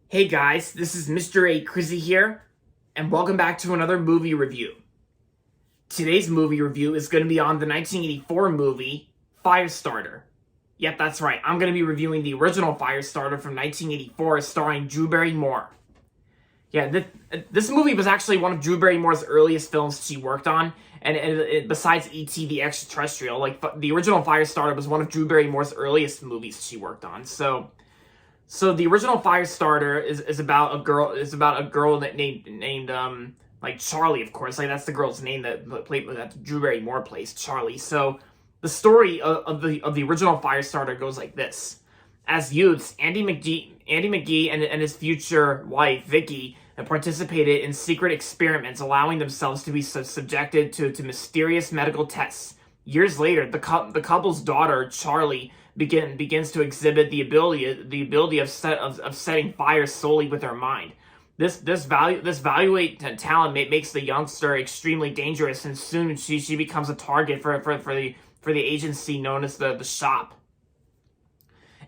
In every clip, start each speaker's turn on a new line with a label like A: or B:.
A: Hey guys, this is Mr. A. Crizzy here, and welcome back to another movie review. Today's movie review is going to be on the 1984 movie, Firestarter. Yep, that's right, I'm going to be reviewing the original Firestarter from 1984 starring Drew Barrymore. Yeah, this movie was actually one of Drew Barrymore's earliest films she worked on, and besides E.T. the Extraterrestrial, the original Firestarter was one of Drew Barrymore's earliest movies she worked on, So the original Firestarter is about a girl named like Charlie, of course. Like that's the girl's name that Drew Barrymore plays, Charlie. So the story of the original Firestarter goes like this. As youths, Andy McGee and his future wife, Vicky, have participated in secret experiments, allowing themselves to be subjected to mysterious medical tests. Years later, the couple's daughter, Charlie, begins to exhibit the ability of setting fires solely with her mind. This valuable talent makes the youngster extremely dangerous, and soon she becomes a target for the agency known as the Shop.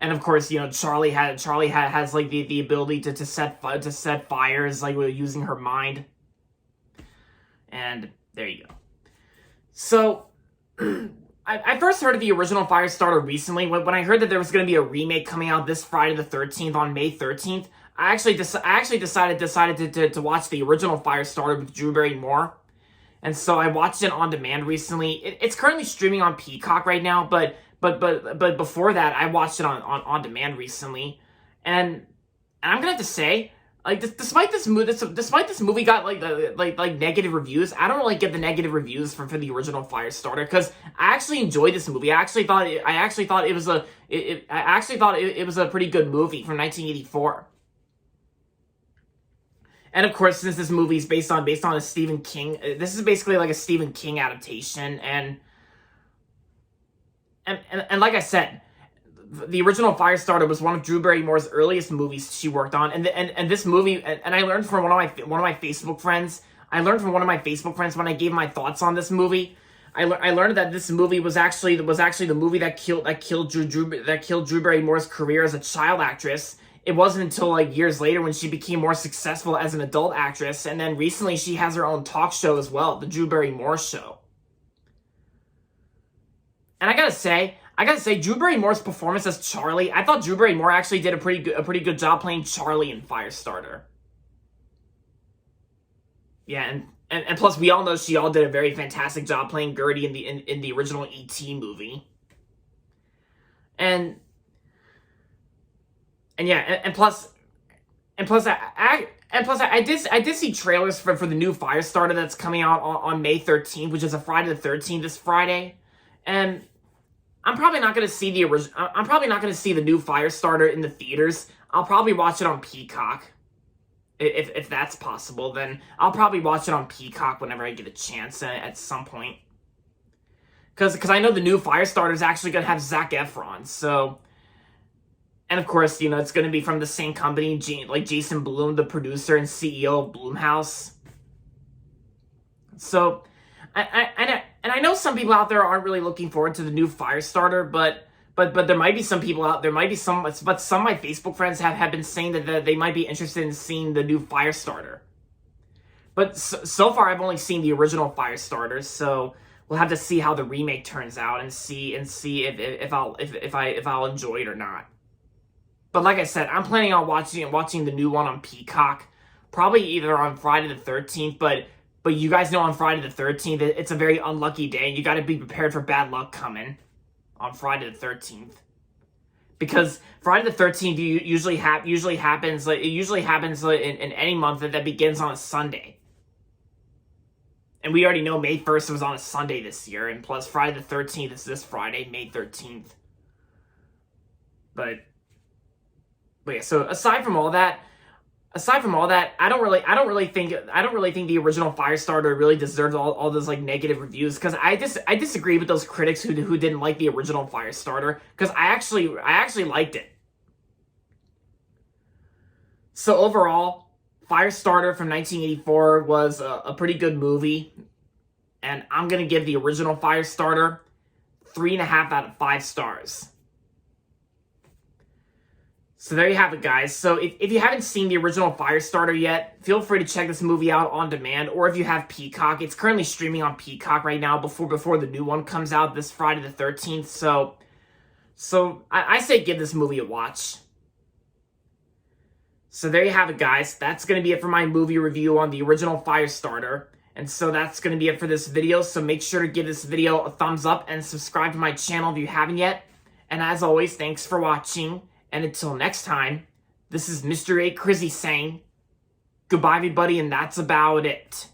A: And of course, Charlie has like the ability to set fires like using her mind. And there you go. So I first heard of the original Firestarter recently when I heard that there was going to be a remake coming out this Friday the 13th on May 13th. I actually decided to watch the original Firestarter with Drew Barrymore. And so I watched it on demand recently. It's currently streaming on Peacock right now, but before that, I watched it on demand recently, and I'm gonna have to say, like, despite this movie got like negative reviews, I don't really get the negative reviews for the original Firestarter because I actually enjoyed this movie. I actually thought it was a pretty good movie from 1984. And of course, since this movie is based on a Stephen King, this is basically like a Stephen King adaptation, and like I said, the original Firestarter was one of Drew Barrymore's earliest movies she worked on, and this movie, and I learned from one of my Facebook friends. I learned from one of my Facebook friends when I gave my thoughts on this movie. I learned that this movie was actually the movie that killed Drew Barrymore's career as a child actress. It wasn't until like years later when she became more successful as an adult actress, and then recently she has her own talk show as well, the Drew Barrymore Show. And I gotta say, Drew Barrymore's performance as Charlie, I thought Drew Barrymore actually did a pretty good job playing Charlie in Firestarter. Yeah, and plus we all know she all did a very fantastic job playing Gertie in the original E.T. movie. And yeah, and plus I did see trailers for the new Firestarter that's coming out on May 13th, which is a Friday the 13th this Friday. And I'm probably not going to see the new Firestarter in the theaters. I'll probably watch it on Peacock. If that's possible, then I'll probably watch it on Peacock whenever I get a chance at some point. Because I know the new Firestarter is actually going to have Zac Efron, so... And of course, it's going to be from the same company, like Jason Blum, the producer and CEO of Blumhouse. So... And I know some people out there aren't really looking forward to the new Firestarter, but there might be some people out there, but some of my Facebook friends have been saying that they might be interested in seeing the new Firestarter. But so far, I've only seen the original Firestarter, so we'll have to see how the remake turns out and see if I'll enjoy it or not. But like I said, I'm planning on watching the new one on Peacock, probably either on Friday the 13th, But you guys know on Friday the 13th, it's a very unlucky day. You got to be prepared for bad luck coming on Friday the 13th. Because Friday the 13th usually happens in any month that begins on a Sunday. And we already know May 1st was on a Sunday this year, and plus Friday the 13th is this Friday, May 13th. But yeah, so aside from all that, I don't really think the original Firestarter really deserves all those like negative reviews, because I disagree with those critics who didn't like the original Firestarter, because I actually liked it. So overall, Firestarter from 1984 was a pretty good movie, and I'm gonna give the original Firestarter 3.5 out of 5 stars. So there you have it, guys. So if you haven't seen the original Firestarter yet, feel free to check this movie out on demand, or if you have Peacock, it's currently streaming on Peacock right now before the new one comes out this Friday the 13th. So I say give this movie a watch. So there you have it, guys. That's going to be it for my movie review on the original Firestarter. And so that's going to be it for this video. So make sure to give this video a thumbs up and subscribe to my channel if you haven't yet. And as always, thanks for watching. And until next time, this is Mr. A. Crizzy saying goodbye, everybody, and that's about it.